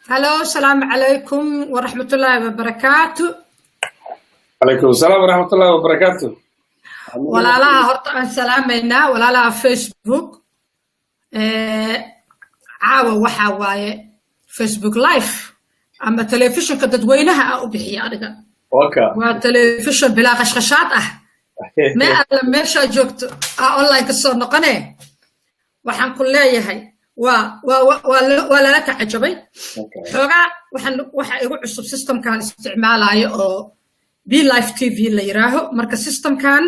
هلو السلام عليكم ورحمة الله وبركاته. عليكم السلام ورحمة الله وبركاته. ولا لا هرطان سلامينا ولا لا فيسبوك عاوة وحاواي فيسبوك لايف أما تلفزيون كددوينها أو بحي أرجع وتلفزيون بلا غشغشات ما أعلم ماشى جوكت أونلاين كسر نقنة وحن كلها هاي ولا لك عجبي حقا وحن يقول عصب سيستم كان استعماله أو بي لايف تي في اللي يراهو مركز سيستم كان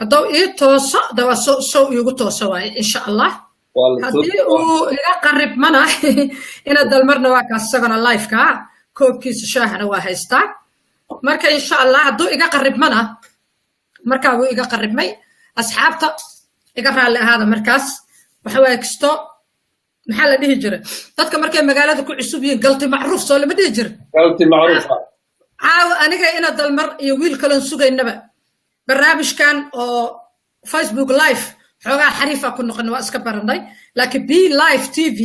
هدو إيه توصى دوا سو يقول توصى إن شاء الله هدي ويقرب منا إن الدلمرنا واقع سجن اللايف كا كوب كيس شاهنا وهيستا مركز إن شاء الله هدو يقرب منا مركز ويقرب مي أصحابته يقرأ هذا مركز وحوي كستو محل ديجر dadka markay magaalada ku cusub yihiin galti macruuf soo lama dhijir galti macruuf aniga ina dalmar iyo wiil kale sugaynaba barnaamijkan oo Facebook live xogaa xariifa ku noqon waa iska baranay laakiin B live TV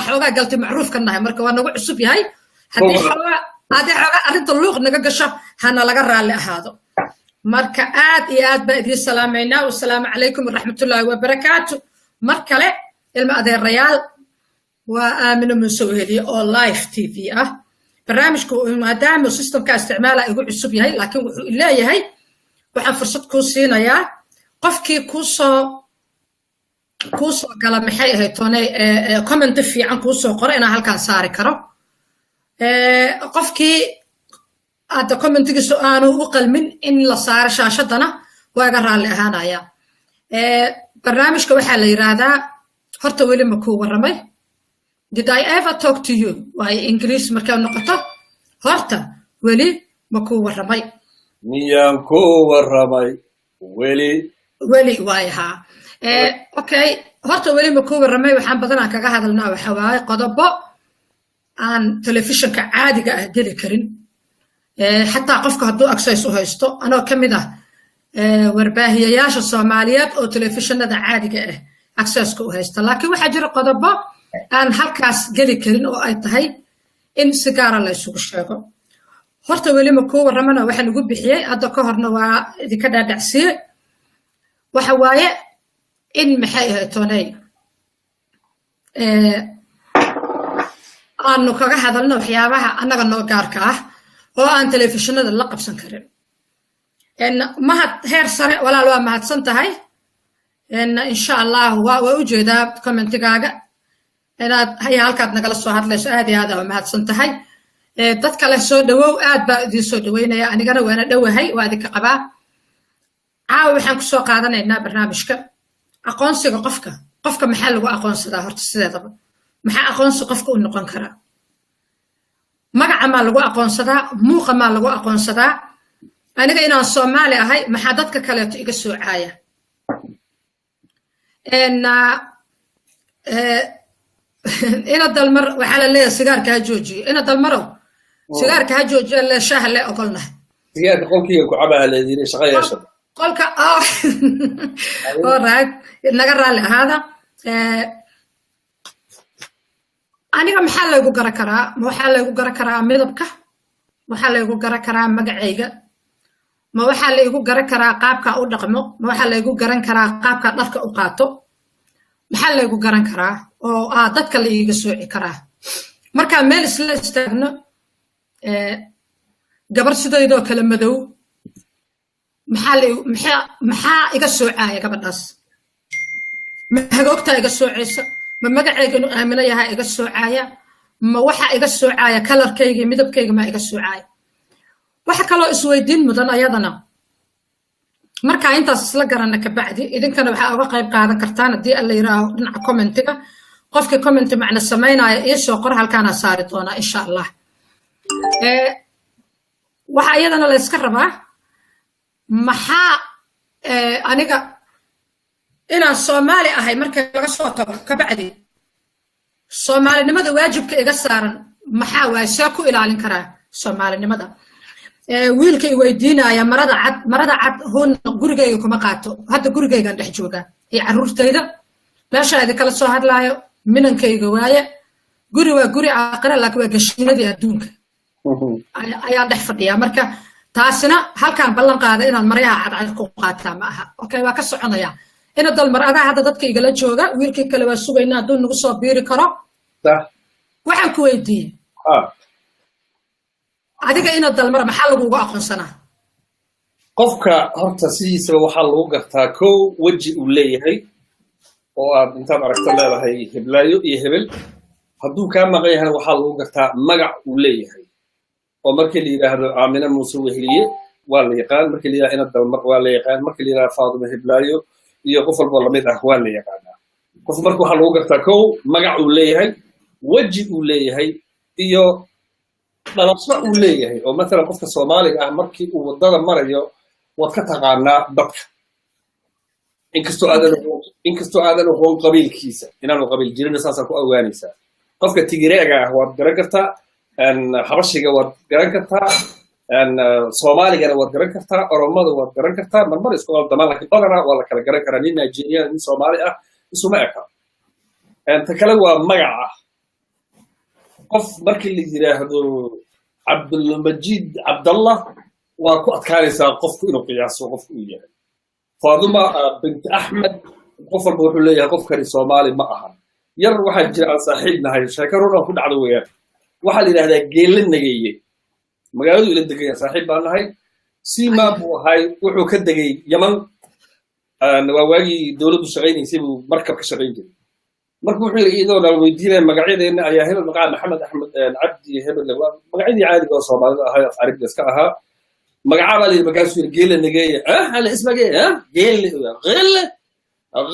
xogaa galti macruuf ka nahay marka waa nagu cusub yahay hadii xogaa arinta luuq naga gasho hana laga raali ahaado marka aad iyo aad baa idin salaamayna wa salaamu calaykum waraxmatullaahi wa barakaatu markale ilma adeerayaal وآمن من سوهلي أو لايف تي في برنامجكو مادام السيستم كاستعماله يقول عصب يهي لكن لا يهي وحن فرصة كوسينا يا قفكي كوسو قال محي هي توني كومنت في عن كوسو قرأنا هالكان ساري كرو قفكي هذا كومنت سؤال وقل من إن لصار شاشتنا وقرأ لهانا يا برنامجكو وحال يرادا هرتو ويلي مكو ورمي Did I ever talk to you? Why English markaa noqoto horta weli ma ku waramay miyaan ku waramay weli waay ha okay horta weli ma ku waramay waxaan badanaa kaga hadalnaa waxa waaye qodobo aan telefishinka caadiga ah geli karin xataa qofka hadduu access u haysto anoo kamid ah warbaahiyayaasha Soomaaliyeed oo telefishinada caadiga ah access ku haysta laakiin waxa jira qodobo aan halkaas geli karin oo ay tahay in sigaara la isugu sheego horta weli ma ku waramana waxaan ugu bixiyay hadda ka horna waa idinka dhaadhacsiye waxa waaye in maxay ahayd toonay aanu kaga hadalno waxyaabaha annaga noo gaarka ah oo aan telefishinada la qabsan karin mahad heer sare walaal waa mahadsan tahay insha allah waa u jeedaa commentigaaga inaad halkaad nagala soo hadlayso aad iyo aad waa mahadsan tahay dad kale soo dhawow aad baa idin soo dhaweynaya anigana waana dhowahay waa idinka qabaa caawa waxaan ku soo qaadanaynaa barnaamijka aqoonsiga qofka maxaa lagu aqoonsadaa horta sideedaba maxaa aqoonsi qofka u noqon karaa magaca maa lagu aqoonsadaa muuqa maa lagu aqoonsadaa aniga inaan Soomaali ahay maxaa dadka kaleeto iga soo caaya ina dalmar waxa la leeyahay sigaarka ha joojiyo ina dalmaro sigaarka ha joojiyo la shaah la ogolnahay sigaarka qolkiga ku cabaha la diiray shaqayaasha qolka alright naga raali ahaada aniga maxaa lagu garan karaa waxa lagu garan karaa midabka waxa lagu garan karaa magacayga ma waxa lagu garan karaa qaabka u dhaqmo ma waxa lagu garan karaa qaabka dharka u qaato maxaa lagu garan karaa oo dadka la iga sooci karaa marka meel isla istaagno gabar sideedoo kala madow maxaa iga soocaya gabadhaas ma hagoogta iga soocaysa ma magacayga inuu aamino yahay iga soocaya ma waxa iga soocaya kalarkayga midabkayga ma iga soocaya waxa kaloo isweydiin mudan ayadana marka intaas isla garana ka bacdi idinkana waxa uga qayb qaadan kartaan hadii alla yiraaho dhinaca commentiga qofka comment macna sameynaya iyo soo qor halkaana saari doona insha Allah waxa ayadana la iska rabaa maxaa aniga inaan Soomaali ahay marka laga soo tago ka bacdi Soomaalinimada waajibka iga saaran maxaa waa soo ku ilaalin karaa Soomaalinimada wiilka i weydiinaya marada cad hoon gurigayga kuma qaato hadda gurigaygan dhex jooga ee caruurtayda meesha ay kala soo hadlaayo minankayga waaye guri waa guri aakhira laakiin waa gashinadii adduunka ayaa dhex fadhiya marka taasina halkaan ballan qaada inaan maryaha cadcad ku qaataa ma aha okay waa ka soconaya ina dalmar adaa hadda dadka igala jooga wiilkii kale waa sugaynaa hadduu nagu soo biiri karo waxaan ku weydiiyey adiga ina dalmar maxaa lagugu aqoonsanaa qofka horta sidiisaba waxaa lagu gartaa kow weji uu leeyahay oo aad intaad aragto leedahay heblaayo iyo hebel hadduu kaa maqan yahay waxaa lagu gartaa magac uu leeyahay oo markii la yidhaahdo aamina muuse weheliye waa la yaqaan markii la yidhahdo ina dalmar waa la yaqaan markii la yidhahdo faaduma heblaayo iyo qof walboo lamid ah waa la yaqaanaa qof marka waxaa lagu gartaa kow magac uu leeyahay weji uu leeyahay iyo dhalasho uu leeyahay oo maalan qofka soomaaliga ah markii uu waddada marayo waad ka taqaanaa dadka inkastoo aadan aqoon qabiilkiisa inaanu qabiil jirin saasaa ku ogaanaysaa qofka tigireega ah waad garan kartaa habashiga waad garan kartaa soomaaligana waad garan kartaa oromada waad garan kartaa marmar isku aldamaan laakiin badanaa waa la kala garan karaa nin nigerian nin soomaali ah isuma eka ta kale waa magaca qof markii la yidhaahdo cabdulmajiid cabdallah waa ku adkaanaysaa qofku inuu qiyaaso qofku uu yahay faaduma binti axmed qof walba wuxuu leeyahay qofkani soomaali ma ahan yar waxaa jira aan saaxiib nahay sheeko run aan ku dhacdo weeyaan waxaa la yidhahdaa geelle nageeye magaaladu ila degaya saaxiib baan nahay siimaa buu ahay wuxuu ka degay yaman waa waagii dowladdu shaqaynaysay buu markab ka shaqayn jiray marka wuxuu yidhi iyadoo nala weydiinaya magacyadeenna ayaa hebel magaca maxamed axmed cabdi hebel magacyadii caadiga oo soomaalida ahay af carabiga iska ahaa magacaa baa la yidhi markaasuu yidhi geelle nageeye hala ismagee geelle geelle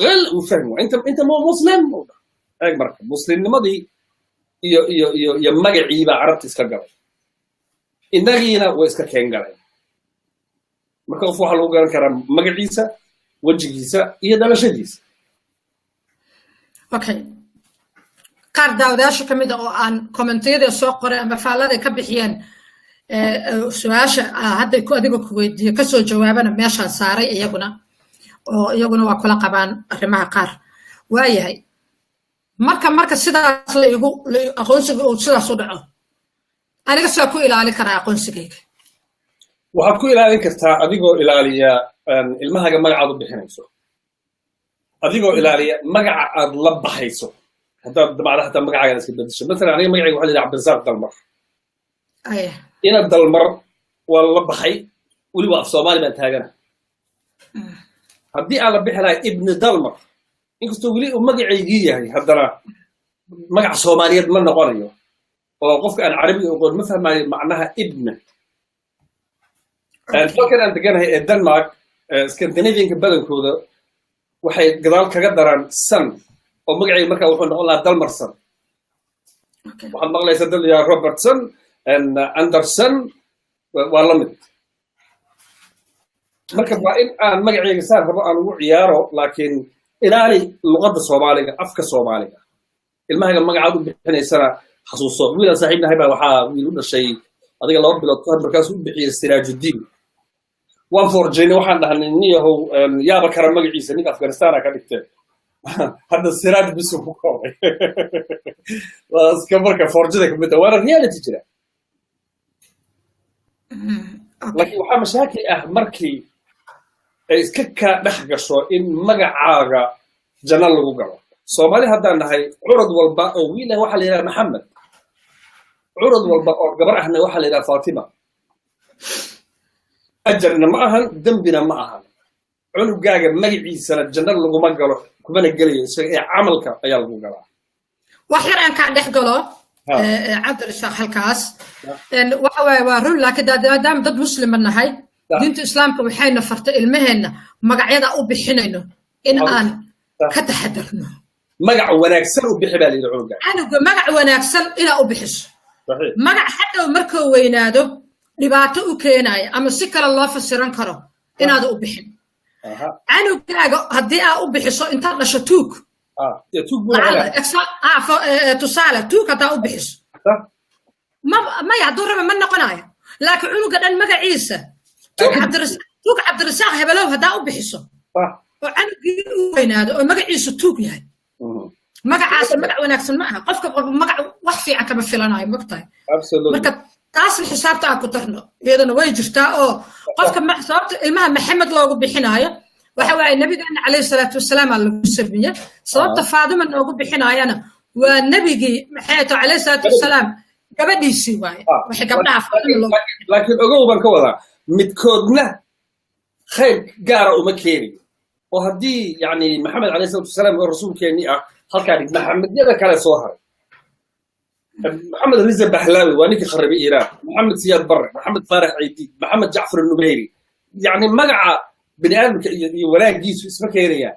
غل وفهم انت مو مسلم اي مركب مسلم نمضي يا مغعي با عربت اسكا غاي انغينا واسكا كين غاي marka qof waxa lagu garan karaa magaciisa wajigiisa iyo dhalashadiisa okay qaar daawadaasha kamid oo aan commentiyada soo qoray ama faalada ka bixiyeen su'aasha hadda ku adiga ku weydiiyay ka soo jawaabana meesha saaray iyaguna waa kula qabaan arrimaha qaar waayahay marka sidaas la aqoonsiga uu sidaas u dhaco aniga soo ku ilaalin karaa aqoonsigayga waxaad ku ilaalin kartaa adigoo ilaaliya ilmahaga magacaad u bixinayso adigoo ilaaliya magaca aad la baxayso haddaad dabacda hataa magacaaga iska bedesho masalan aniga magacayga waxaa la yidhaha cabdirasaaq dalmar ina dalmar waa la baxay weliba af soomaali baan taagana haddii aan la bixi lahay ibni dalmar inkastoo weli uu magacaygii yahay haddana magac soomaaliyeed ma noqonayo oo qofka aan carabiga aqoon ma fahmaayo macnaha ibna dalkan aan deganahay ee denmark scandinavianka badankooda waxay gadaal kaga daraan san oo magacayga markaa wuxuu noqon lahaa dalmarson waxaad maqlaysaa dad yaa robertson anderson waa la mid marka waa in aan magacayga saan rabo aan ugu ciyaaro laakiin ilaali luqadda soomaaliga afka soomaaliga ilmahaga magacaad u bixinaysana xasuuso wiilaan saaxiib nahay baa waxaa wiil u dhashay adiga 2 bilood kahor markaasuu u bixiyey siraajudiin waan forjayna waxaan dhahnay niyahow yaaba kara magaciisa ninka afghanistan ka dhigtee hadda siraaj bisu ku koobay waa iska marka forjada ka mid ah waana reality jira laakiin waxaa mashaakil ah markii ay iska kaa dhex gasho in magacaaga janno lagu galo soomaali haddaan nahay curad walba oo wiil ah waxaa la yidhaha maxamed curad walba oo gabar ahna waxaa la yidhaha faatima ajarna ma ahan dembina ma ahan cunugaaga magaciisana janno laguma galo kumana gelayo isaga ee camalka ayaa lagu galaa wax yar aan ka dhex galo cabdirasaaq halkaas waxa waaye waa run laakiin maadaama dad muslima nahay diinta islaamka waxayna fartay ilmaheenna magacyada u bixinayno in aan ka taxadarno magac wanaagsan u bixi baa la yidhi cunuga magac wanaagsan inaa u bixiso magac hadhow markuu weynaado dhibaato u keenaya ama si kale loo fasiran karo inaad u bixin canugaaga haddii aa u bixiso intaad dhasho tuug tusaale tuug haddaa u bixiso maya hadduu raba ma noqonayo laakiin cunuga dhan magaciisa tuug cabdirasaaq hebelow haddaa u bixiso oo canugii u weynaado oo magaciisu tuug yahay magacaas magac wanaagsan ma aha qofka magac wax fiican kama filanayo magtahay marka taas xisaabta aan ku darno iyadana way jirtaa oo qofka sababta ilmaha maxamed loogu bixinayo waxa waay nabigeena calayhi salaatu wasalaam lagu sabiya sababta faadima loogu bixinayana waa nabigii maxay tahay calayhi salaatu wasalaam gabadhiisii waay waxay gabdhaha faadima laakiin ogow baan ka wadaa midkoodna khayr gaara uma keenin oo haddii yani maxamed calayhi salaatu wasalaam oo rasuulkeennii ah halkaa dhig maxamedyada kale soo haray محمد رزا بحلاوي وانيك خربي إيران محمد سياد بر محمد فارح عيدي محمد جعفر النميري يعني مقع بني آدم ولا جيس اسمه كيريا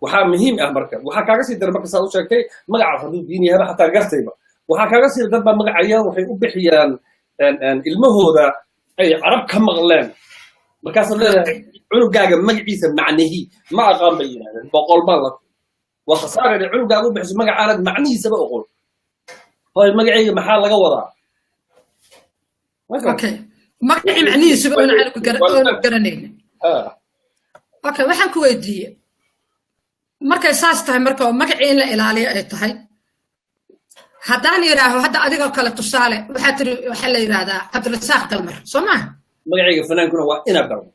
وحا مهم أمريكا وحا كاغسي در مركز ساوشا كي مقع حدود ديني هذا حتى قرتيبا وحا كاغسي دبا مقع اياه وحي أبحيان المهودة أي عرب كم مغلان مركز الله عنو قاقا مقعيسا معنيه ما أقام بينا بقول بالك وخسارة عنو قاقا بحس مقع عالد معنيه سبا أقول هاي مقعي محل لغا وضع اوكي مقعي معنيه سبا انا عارف قرنين اوكي waxaan ku weydiiyay markay saas tahay marka magacii in la ilaaliyo ay tahay haddaan yiraaho hadda adiga kala tusaale waxa la yiraahdaa Cabdirasaaq Dalmar Soomaa magaciga fanaankuna waa ina dalmar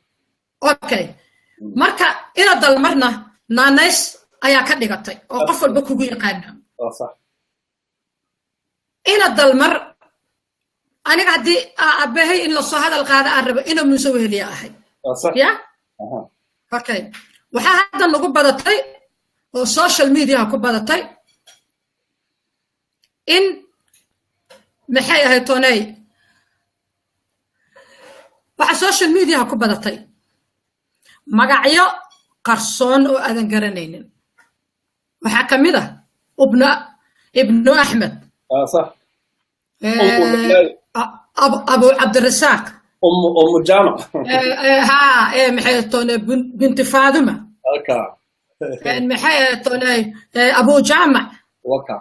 okay marka ina dalmarna naanays ayaa ka dhigatay oo qof walba kugu yaqaan صح ina dalmar aniga hadii abahay in la soo hadal qaada aan rabo inuu muusoo heliya ahay صح ya okay waxa hadda lagu badatay oo social media ku badatay in maxay ahay toonay waxa social media ku badatay magacyo qarsoon oo aadan garanaynin waxa kamid ah ibnu Ahmed صح أبو عبد الرزاق أم جامع ها محيطون بنت فاطمة وكا محيطون أبو جامع وكا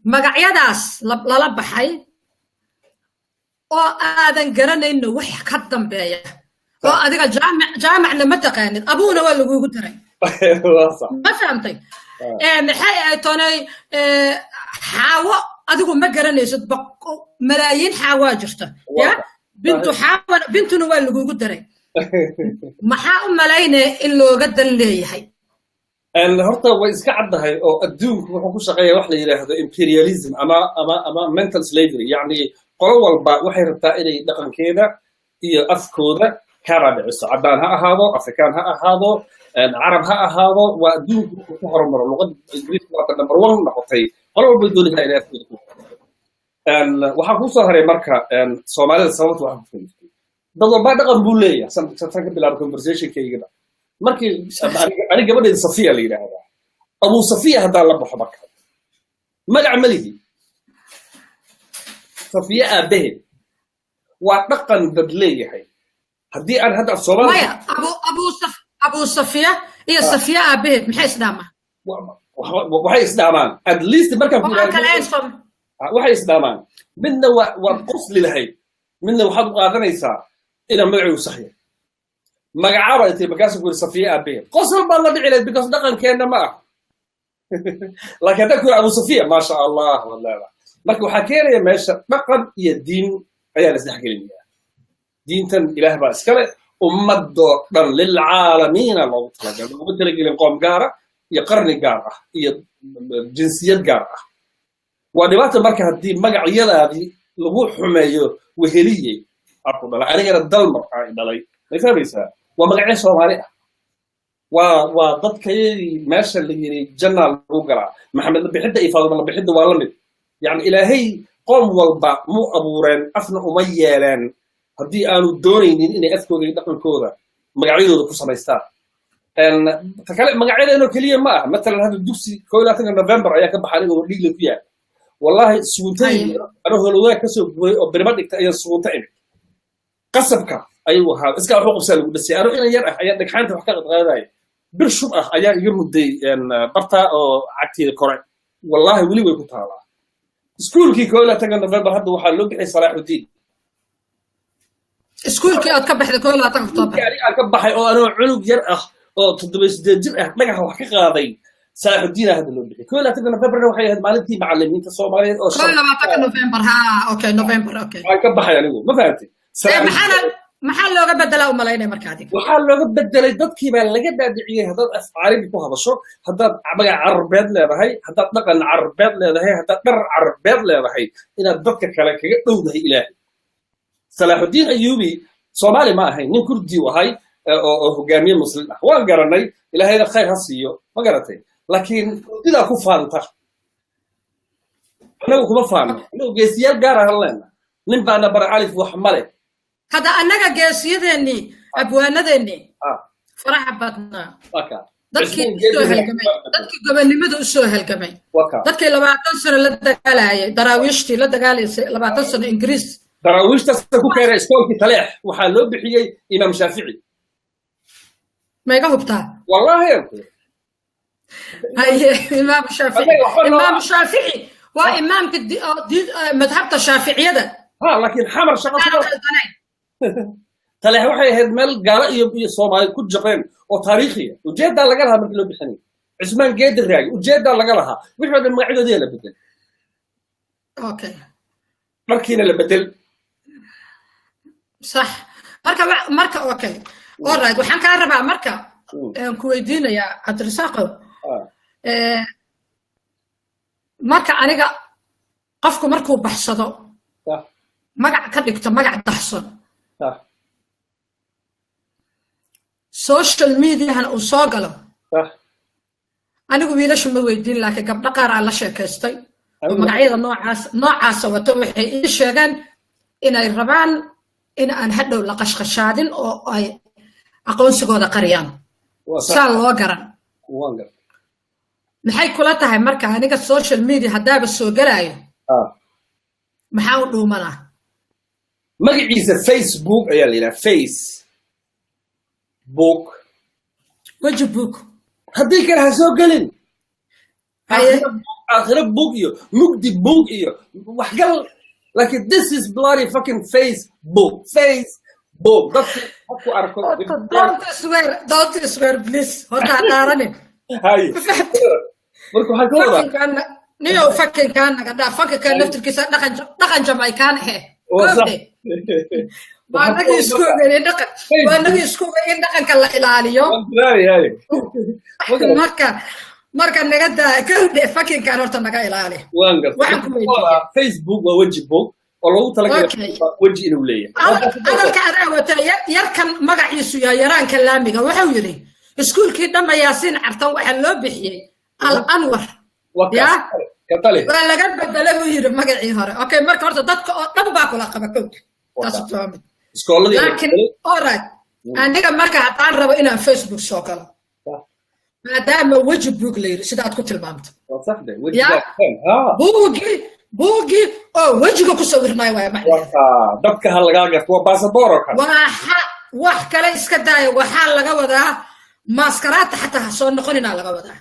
مقعيداس لا بحي oo aadan garanayno wax ka dambeeya oo adiga jaamacna ma taqaanid abuuna waa lagu diray ma fahamtay maxay ay toonay xaawo adigu ma garanaysid malaayiin xaawo jirta ya bintuna waa lagu diray maxaa u malaynay in looga dan leeyahay horta way iska caddahay oo adduunku wuxuu ku shaqeeyaa wax la yiraahdo imperialism ama mental slavery yani qolo walba waxay rabtaa inay dhaqankeeda iyo afkooda ka raadiciso caddaan ha ahaado afrikaan ha ahaado carab ha ahaado waa adduunku ku horumaro luqadda ingiriiska waa number 1 noqotay qolo walba doonaysaa inay afkooda ku waxaa ku soo haray marka Soomaalida sababta waxa ku fahmtay dad walba dhaqan buu leeyahay san ka bilaabo conversationkayga markii ani gabadheeda Safiya la yiraahdaa Abu Safiya hadaa la baxo marka magac malihi Safiya abahe waa dhaqan dad leeyahay hadii aan hadda Soomaaliya Abu Safiya iyo Safiya abahe maxay isdaamaan waxay isdaamaan at least marka ku waxay isdaamaan midna waa qosli lahayd midna waxaad u qaadanaysaa ina magacu saxiix magacaaba intay magaas ku Safiya abahe qosol baa la dhici lahayd because dhaqankeena ma ah laakiin dadku Abu Safiya ma sha Allah wallahi marka waxa keenaya meesha dhaqan iyo diin ayaa la isdhexgelinayaa diintan ilaah baa iskale ummado dhan lil caalamiin loo talagalay qoom gaar ah iyo qarni gaar ah iyo jinsiyad gaar ah waa dhibaato marka hadii magacyadaadii lagu xumeeyo weheliyay aku dhalay aniga dalmar ay dhalay ma fahmaysaa waa magacyo Soomaali ah waa dadkayii meesha la yiri janna lagu galaa maxamed bixida iyo faadima bixida waa la mid يعني إلهي قوم والبا مو أبورين أفنى أميالين هدي أنو دونين إني أذكر دقن كودا مقعيدو دكو سميستان فكلم مقعيدو إنو كلية ما مثلا هذا الدوسي كويلة تنك نوفمبر أياك بحالي ورليق لك فيها والله سوونتين أنا هلوذا كسو برمادك تأيان سوونتين قصبك أيوة هذا إسكا حقوق سالو بس أنا إنا يرأح أيان دك حانت وحكاقة غاية برشبأة أيان يرمدي برتا أو عكتي الكوري والله ولي ويكون تهالا سكولكي كولا تاغا نوفمبر هذا waxa loo bixiyay Salaaxudiin iskuulkii aad ka baxday koola tagto yani aan ka baxay oo anoo cunug yar ah oo 7 jir ah dhagax wax ka qaaday صلاح الدين هذا اللي بيحكي كل نوفمبر وحي هاد مالتي معلمين الصوماليين او كل ما تك نوفمبر ها اوكي نوفمبر اوكي هاي كبح يعني ما فهمتي maxaa looga bedelaa u malaynay markaadi waxaa looga bedelay dadkii baa laga daadiciyay haddaad af carabi ku hadasho haddaad magac carabeed leedahay haddaad dhaqan carabeed leedahay haddaad dhar carabeed leedahay inaad dadka kale kaga dhowdahay ilaahay salaaxudiin ayuubi soomaali ma ahayn nin kurdi u ahay oo hogaamiye muslim ah waan garanay ilaahayna khayr ha siiyo ma garatay laakiin sidaa ku faanta anagu kuma faano anagu geesiyaal gaar ah leena nin baana bar alif wax male هذا أنا جالسيدني أبوانادني فرح بدنا dadkii gobolnimada u soo halgamay dadkii 20 sano la dagaalayay daraawiishtii la dagaalaysay 20 sano Ingiriis daraawiishta ku keenay iskoolkii taleex waxa loo bixiyay imaam Shaafici ma iga hubtaa wallahi hay imaam Shaafici waa imaamka madhabta Shaaficiyada laakiin xamar shaqo تلاحي waxay ahayd meel gaala iyo Soomaali ku jaqeen oo taariikhiya ujeedada laga lahaa markii loo bixinay Ismaan Geedir raay ujeedada laga lahaa wixii wada magacadoodii la bedel okay markiina la bedel صح marka okay all right waxaan ka rabaa marka ku weydiinaya Cabdirasaaq marka aniga qofku markuu baxsado magac ka dhigto magac daxsan social media han u soo galo anigu wiilashu ma weydiin laakiin gabdho qaar aan la sheekaystay magacyada noocaas wato waxay ii sheegaan inay rabaan in aan hadhow la qashqashaadin oo ay aqoonsigooda qariyaan saa loo garan maxay kula tahay marka aniga social media haddaaba soo galaayo maxaa u dhuumanaa magaciisa Facebook ayaa la yiraahdaa Facebook وجه بوك هديك لها سوقلين آخر بوك إيو مقدي بوك إيو وحقل لكن this is bloody fucking Facebook don't swear please هذا عطارني هاي مركو حكوها نيو فكين كان فكين كان نفتر كيسا دقن جمعي كان وأنا يسكوب إن دقن كلا إلاليو مركا نجد كل فكين كان هرت نجا إلالي فيسبوك ووجه بوك والله تلاقي وجه إنولية أنا الكعداوة يركن مقع يسوع يران كلامي وحولي سكول كده ما ياسين عرتوا حلو بحيي الأنور يا كتالي ولا قد بدله وير مقع يهرب أوكي مركا هرت ضد باكل أقبكوك لكن alright عندك مركا عطان ربا إنا فيسبوك سوكل ما دام وجه بوك لير سيدات كنت المامت صح ده وجه بوغي وجهك كسورنا يا محمد دبك هلغاغا فو باسبورك wax kale iska daay waxa laga wadaa maskaraad xataa soo noqonina laga wadaa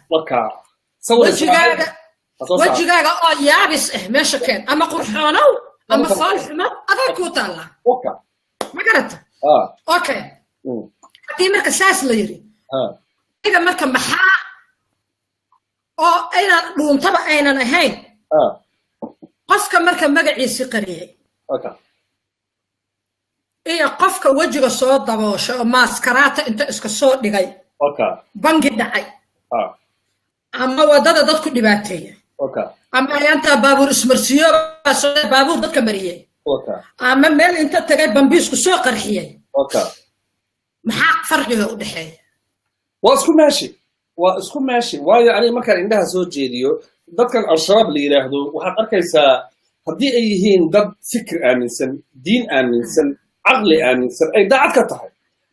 wajigaaga oo yaabis meesha keen ama qurxoonow ama saalixna adag ku taala ما قرأت أوكي هذه مركز ساس ليري إذا مركز محا أو أين لون طبعا أين نهين قفك مركز مقعي سقريه أوكي إيه قفك وجه صوت ضبوش ماسكرات أنت إسك صوت دقي أوكي بنك دعي أما ودد ضدك دباتية أوكي أما أنت بابور اسمرسيو بابور ضدك مريه أما مال أنت تجيب بمبيسك سوق رحية. محق فرقه ودحية. واسكو ماشي ويعني ما كان عندها زوج جديو ضد كان الشباب اللي يراهدوا وحد أركيسا هدي أيهين ضد فكر آمنسن دين آمنسن عقل آمنسن أي دعك تحي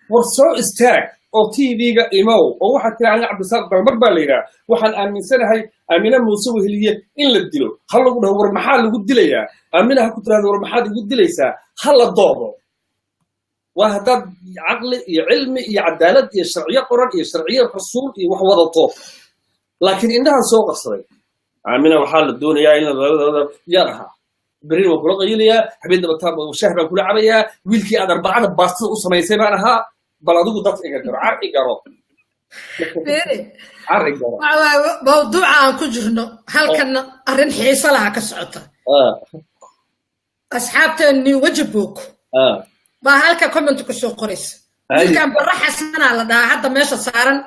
ورسو استاك أو تي فيجا إيمو أو واحد كان عند عبد الصادق مربى ليرا واحد آمنسن هاي آمنة موسوه اللي هي إن للدلو خلوا قلنا هو المحل يقول ليا آمنها كنت هذا هو المحل يقول ليسا خلا الضوء وهذا عقل علم عدالة شرعية قرآن شرعية رسول وحوض الطوف لكن إنها سوق أصلي آمنة وحال الدنيا يرها برين وكل قيليا حبيت بتاب وشهر وكل عريا ويلكي أنا 4 باص وسمي سبعها بلادو ضغط إيجار عرق إيجارات موضوع عن كجرنا هل كان أرن حيصة لها كسعطة أصحابتني وجبوك ما هل كومنت كسو قريس كان برا حسنا على ده حتى ماشي صارن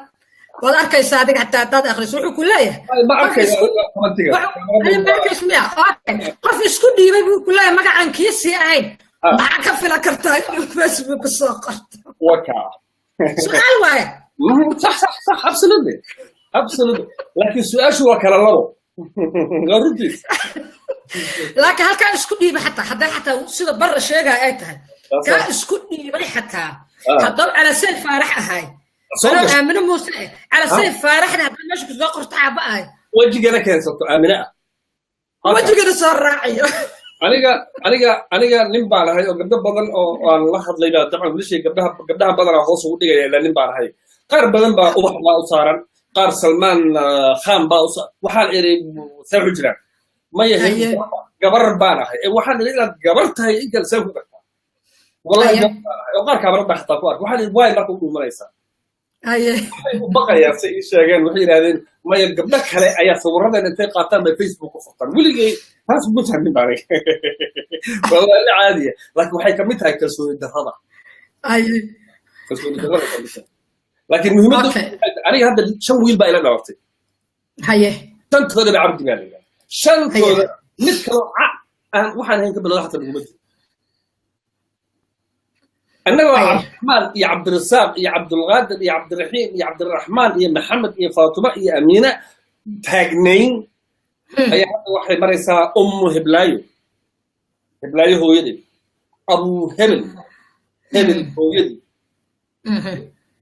والأركي صادق حتى تعطاد آخر سوق كلها ما أركي أنا ما أركي اسمها قف يسكت دي ما كلها ما عن كيسي عين ما كفي لك كرتاي بس بالسوق وكا سؤال واحد صح absolutely لكن سؤال شو وكلا الله غردي لكن هل كان اسكت دي حتى سيدا برا شيء أيتها كان اسكت دي بلي حتى هضل على سيف فرح هاي أنا من موسى على سيف فرح هذا مش بزاق تعب هاي وجهي أنا كان صوت آمنة وجهي أنا صار راعي أنا نبى على هاي وقبل بدن أو الله خد لينا طبعا كل شيء قبلها بدن على خاص ودي لا نبى على هاي قار بدن بقى أوضح الله صارن قار سلمان خان بقى وحال إيري سيف حجران ما يهي قبر بانا هاي وحال إيري قبرت هاي إنت سيف والله وقار كاميرا بحطاك وحال وايد ما كنت مريسا بقى يا سيد شاغان وحي هذين ما يقبلك هلا ايا صورنا انت قاطع في فيسبوك وفطر ولي هاس بتهم بارك والله عاديه لكن waxay kamid tahay kalsooni darrada kalsooni darrada laakiin muhiimadu aniga hadda shan wiil baa ila dhawartay shantooda baa cabdi baa shantooda mid kale aan waxaan hayn ka bilaa xataa muhiimadu أنا عبد الرحمن يا عبد الرزاق يا عبد الغادر يا عبد الرحيم يا عبد الرحمن يا محمد يا فاطمة يا أمينة تاجنين أي حد واحد مريسا هبلايو هو يدي أبو هبل هو يدي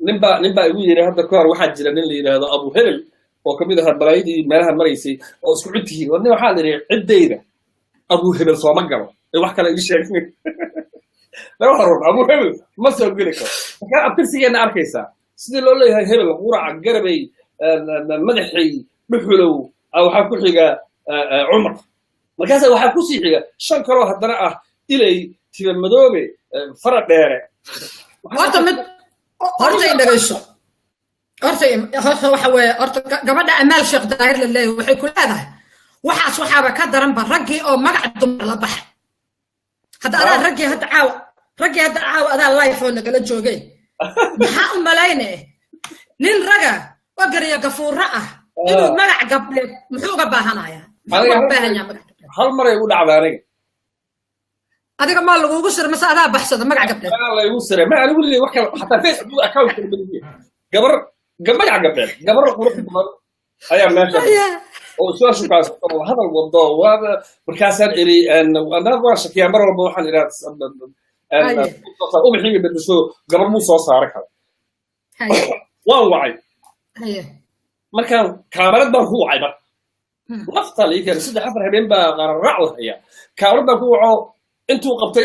نبى يقول هذا كار واحد جلنا اللي هذا أبو هبل وكمية هالبلايدي مالها مريسي أو سكوتي وأنا حاضر عدينا أبو هبل صامت جوا واحد كان يشاركني لو هرب أبو هبل ما سوى لك كان أبتسي أنا أركيسا سيد الله هاي هبل قرعة قربي مدحي بحلو أو حكوحية عمر مركزه وحكوسي شنكروا هالدرقة إلي تبى مدوبي فرق دارة هرتي إندريسو هرتي قبل أمال شيخ داير لله وحي كل هذا وحاس وحابة كدرن برقي أو مقعد دم لبح هذا أنا رجع هذا عاو هذا اللايف هون قال جوجي محاول ملاينه نين رجع وقري قفور رأه إنه ملع قبل محوقة باهنايا هل مرة يقول عبارة هذا كمان لو يقصر مثلا هذا بحث هذا ملع قبل لا يقصر ما أنا أقول لي وحكي حتى فيسبوك أكاونت قبل ملع قبل قروح أيام ماشي وسؤال شو كاس هذا الوضوء وهذا بركاسان إلي أن أنا واشك يا مرة بروح الإيراد أن أم حين بدشوا قبل موسى صاركها وعي ما كان كاميرا ده هو عيبة نفط اللي كان سد حفر هبين بغرعه هي كاميرا ده هو أنتوا قبتي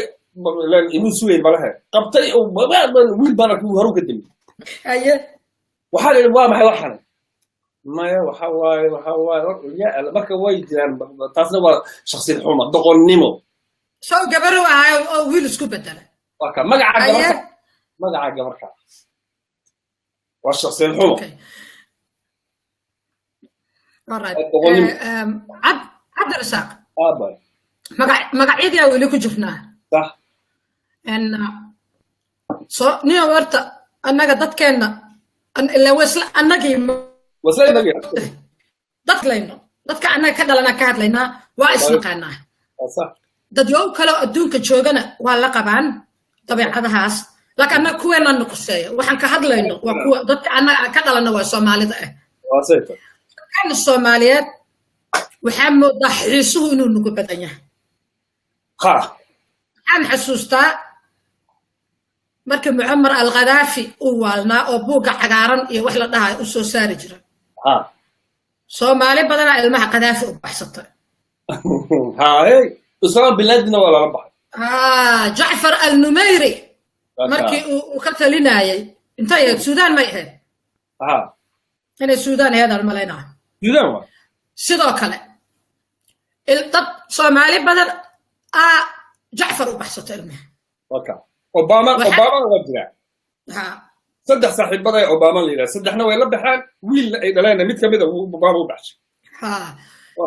لأن إنه سويل بلاه قبتي أو ما ويل بارك وهرو قدم وحال الوام هي وحنا ما وحواي يا marka way jiraan taasna waa shakhsi xumo doqonnimo soo gabar oo wiil isku bedela waka magaca gabarka waa shakhsi xumo عبد الرزاق magacyadii wali ku jirnaa صح ان soo niyo warta annaga dadkeena ila wasla annagii وسائل نبي dadka annaga ka dhalana ka hadlaynaa waa isnaqaanaa صح dad yow kale adduunka joogana waa la qabaan dabeecadahaas laakiin annaga kuweena nuqseeyo waxaan ka hadlayno waa kuwa dadka annaga ka dhalana waa Soomaalida wasayta kan Soomaaliyeed waxa moodaa xiisuhu inuu nugu badan yahay aan xasuustaa markii Muammar al-Gaddafi uu waalnaa oo buuga cagaaran iyo wax la dhahay u soo saari jiray Soomaali badan ilmaha Gaddafi u baxsatay هاي أسامة بن لادن ولا ربح جعفر النميري markii uu ka talinayay intay Suudaan ma yahay inay Suudaan heedal malayna Suudaan sidoo kale dad Soomaali badan جعفر u baxsatay ilmaha اوباما وجرا صدق صاحب بدأ أوباما اللي صدقنا ولا بحال ويل إدلنا ميت كمية أوباما وبحش ها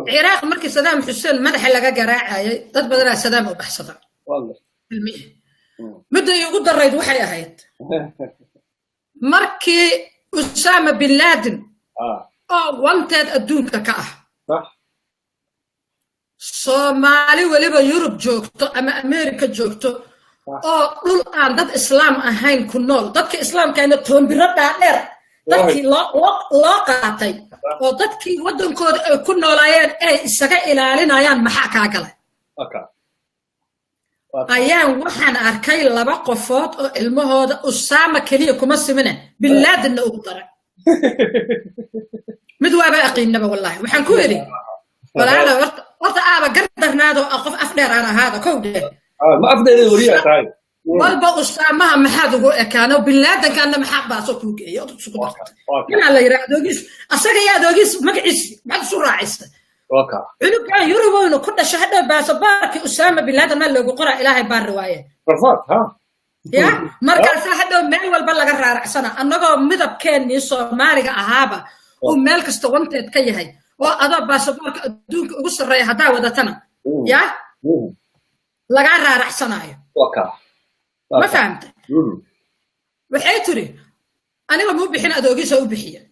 العراق مركز صدام حسين مدح لقى قراعة ضد بدنا صدام وبحصده والله بدأ يقول الرئيس وحي أهيت مركي أسامة بن لادن وانتد الدون كأه صح Soomaali waliba Yurub joogto ama America joogto oo dhul aan dad islaam ahayn ku nool dadka islaamka ay toonbiro dhaadheer dadkii loo qaatay oo dadkii wadankooda ay ku noolaayeen ay isaga ilaalinayaan maxaa ka galay ayaan waxaan arkay laba qofood oo ilmahooda Usaama kaliya kuma simina bin Laden ugu daray mid waaba aqeenaba wallahi waxaan ku yiri walaalo horta aaba gardarnaado qof afdheer aan ahaada kowde ما أفضل وريا تاي والبا أسامة محد هو كانوا بالله كان محد باسو كوكي أنا لا يرى دوجيس أسرع يا دوجيس ما كعيس ما سرعة عيسى إنه كان يروي إنه كنا شهدنا باسبارك أسامة بالله ما له قرأ إلهي بالرواية رفض ها يا مركز شهدنا مال والبلا قرر رأسنا أنه مذهب كان يسوع مالك أهابة ومالك استوانت كيهاي وأذا باسبارك دونك وصل رأي هذا ودتنا يا laga raaraxsanayo ma fahamtay waxay tiri aniga ma bixin adoogiisa u bixiya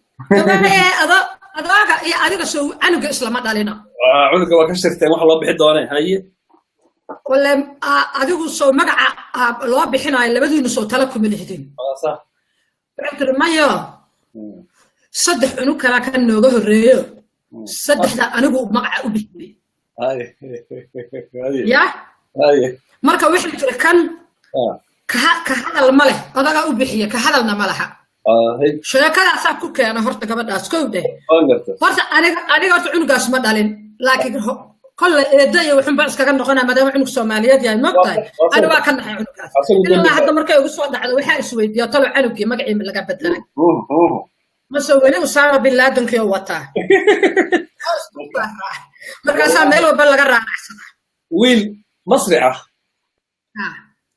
adaaga iyo adiga soo anuga islama dhalina anuga waa ka shirtay wax loo bixin doonay haye wala adigu soo magaca loo bixinayo labadiina soo tala kuma lehdin sax tiri mayo saddex unug kala kan nooga horeeyo saddexda anigu magaca u bixiyay ya marka wixii jira kan ka hadal ma leh adaga u bixiya ka hadalna ma laha sheekadaas ku keena horta gabadhaas kowde horta aniga horta cunugaas ma dhalin laakiin kolle eeday wuxuu baa iskaga noqonaa maadaama cunug Soomaaliyeed yahay moogtahay aniga waa ka naxay cunugaas ilaa hadda markay ugu soo dhacdo waxa isweydiyo talo cunugii magacii laga bedelay ma soo wali Usaama bin Laden kii wata markaas meel walba laga raacsadaa wiil مصري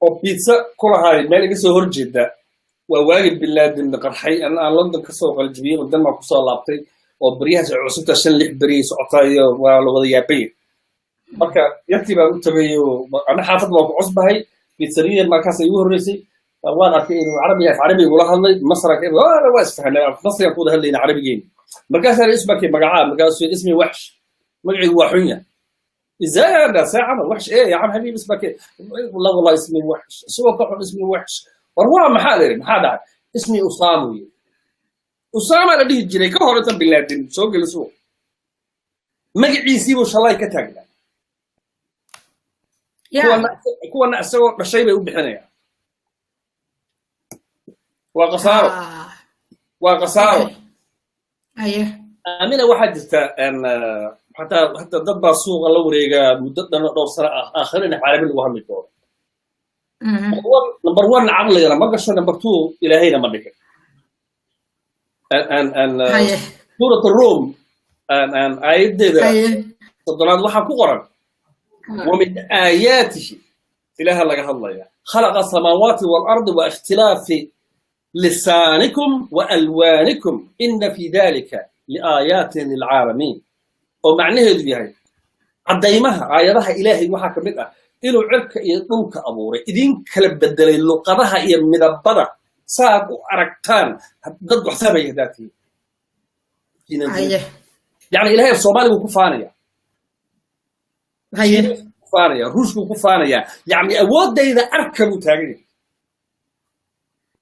أو بيتزا كل هاي ما لقي سهر جدا وواجب بالله إن قرحي أنا لندن كسوق الجبير قدام ما كسر لابتي وبريها عصبت عشان لح بريس عطايا ولغضية بي مركا يكتب تبيو أنا حافظ موقع عصبة هاي بيتزارية ما كاس يورسي وانا في عربي في عربي ولا هذا مصر كده ولا واسف أنا في مصر يقول هاللي عربيين مركز هذا اسمه كي مقعد مركز اسمي وحش مقعد وحية ازاي انا ساعه وحش ايه يا عم حبيبي اسمك ايه والله اسمي وحش سوى طحن اسمي وحش وروح محاضر اسمي اسامه اللي يجري كهرة بالله سوق السوق مقعيسي وش الله يكتاقنا كوانا اسوى بشي بيقول بحنايا وقصاره ايه امينه واحد ان حتى ضد السوق لو ريغا مدتنا دور سنه اخرين عربي لو هلي دور نمبر 1 عقلنا ما قشو نمبر 2 الهينا ما دك ان سوره الروم ان ايد صدران waxa ku qoran ومن اياته اله لغا هدليا خلق السماوات والارض واختلاف لسانكم والوانكم ان في ذلك لايات للعالمين ومعناه يعني عديمها آياتها إلهي وحا كمid ah inuu cirka iyo dhulka abuuray idin kala bedelay luqadaha iyo midabada saad u aragtaan dad wax sameeyay dadkii يعني إلهي الصومالي ku faanaya faanaya ruushku ku faanaya يعني awoodayda arkan u taagay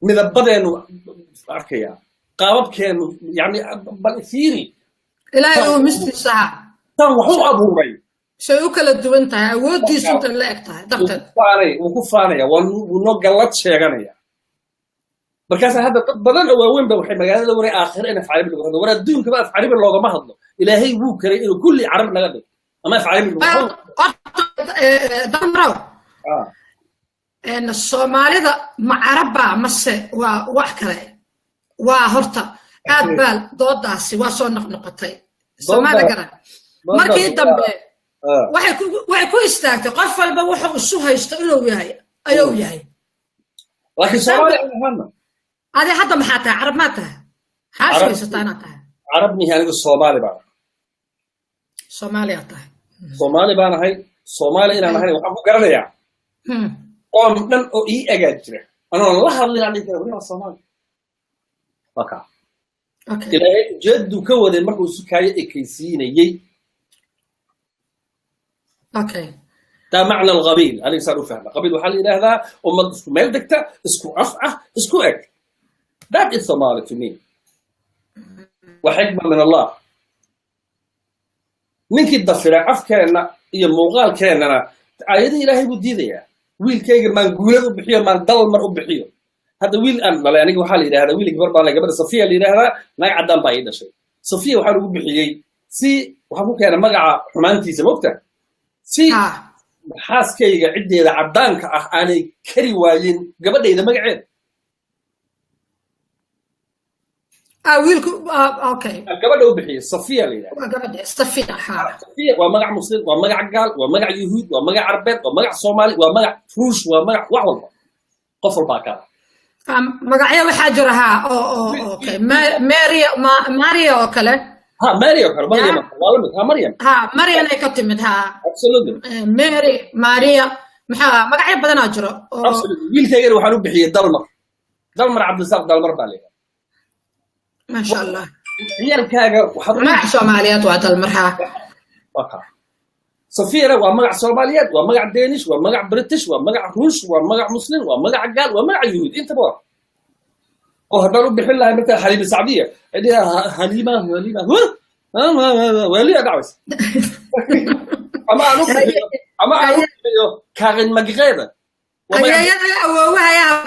midabadeenu arkaya qaababkeenu يعني bal fiiri إلهي هو مستساعة تام وحو أبوري شيء كلا دوينتها أودي سنت اللي أكتها دكتور وكفاري ونقلت شيئا بركاسة هذا بدل وين بوحي مجال لوري آخر أنا في عربي لغة ورا الدين كمان في عربي اللغة ما هضله إلهي هو كريم إنه كل عرب نقدر أما في عربي دمرو إن الصومالي ده مع ربع مصر وحكرة وهرتا أدبال دوداسي وصل نقطتين الصومالي قرا markii dambe waxay ku istaagtay qof walba wuxuu isu haysto inuu yahay ayuu yahay laakiin Soomaaliya هذه حتى محاتها عرب ماتها حاشوي ستاناتها عربني هاني الصومالي بقى صومالي أتها صومالي بقى هاي صومالي أنا هاي وحبوا قرنا يا قام نن أجاجره أنا الله اللي عندي كده ولا صومالي بقى إلى جد وكود المركو سكاي إكيسين يي ده معنى القبيل أنا صاروا فهمه قبيل وحل إلى هذا وما ما يدكتا اسكو أفعى اسكو أك that is Somali to me وحكمة من الله منك الضفرة أفكارنا هي مغال كأننا عايدي إلهي بديدية ويل كيجر من جولة بحيو من ضل مرء بحيو هذا ويل أم لا يعني وحال إلى هذا ويل كبر بالله قبل صفية إلى هذا ما يعدل بعيد شيء صفية وحاله بحيي سي وحبوك أنا مجا حمانتي سموكته سي حاس كيجا عدي إذا عبدانك أنا كري واين قبل إذا مجعين ويلكو اوكي قبل هو بحي صفيه لي قبل صفيه صفيه ومقع مسلم ومقع قال ومقع يهود ومقع عربيت ومقع صومالي ومقع فروش ومقع والله قفل باكا مقعيه وحاجرها اوكي ماريا وكله ماريا وكله مريم مريم مريم انا كتمت ابسولوتلي ماريا مقعيه بدنا اجرو ابسولوتلي ويل كير وحلو بحي دلمر عبد الساق دلمر بالي ما شاء الله هي الكاغا مع صوماليات وهذا المرحة صفيرة ومقع صوماليات ومقع دينيش ومقع بريتش ومقع روش ومقع مسلم ومقع قال ومقع يهود انت بقى وهذا بيحلها مثل حليب السعودية اللي حليمة ولي دعوس اما انا كاغن مغربة وهي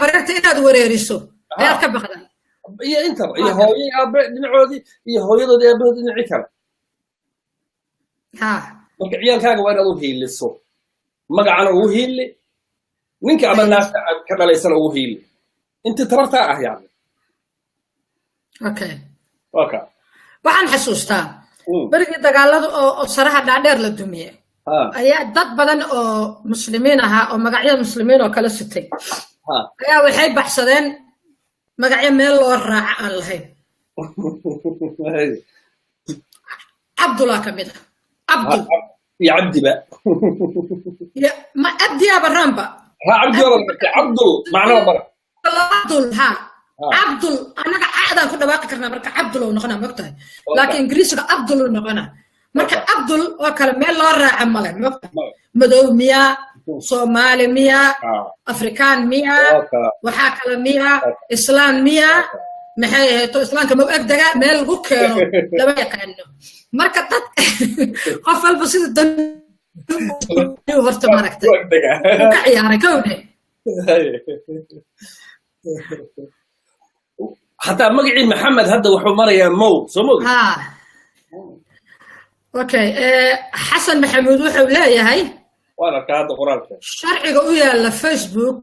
بريت إنها وريريسو هي كبخنا هي انت هي هويه دينعودي هي هويدودي ابو دينعي كلا marka ciyaalkaaga waa inaad u hiiliso magacana ugu hiili ninka ama naafta ka dhalaysana ugu hiili inta tabartaa ah yani okay waxaan xasuustaa barigii dagaalada oo saraha dhaadheer la dumiyay ayaa dad badan oo muslimiin ahaa oo magacyada muslimiin oo kala sitay ayaa waxay baxsadeen magacyo meel loo raaca aan lahayn Abdullah kamida Abdul يا عبدي بقى يا ما عبدي يا برامبا عبدي عبدو معناه برا عبدل عبدل انا قاعده كنا باقي كنا marka عبدل ونقنا مقتاي لكن انجليزي عبدل ونقنا marka عبدل oo kale meel loo raaca male madow miya Somali miya Afrikaan miya waxa kale miya Islaan miya maxay ahayd islaanka ma ag daga meel lagu keeno laba yaqaano marka dad qof walba sida dan horta maragtay ka ciyaaray kowde حتى مقعي محمد هذا وحو مريا مو سمو اوكي حسن محمود وحو leeyahay وانا كهذا قرالك sharciga u yaala Facebook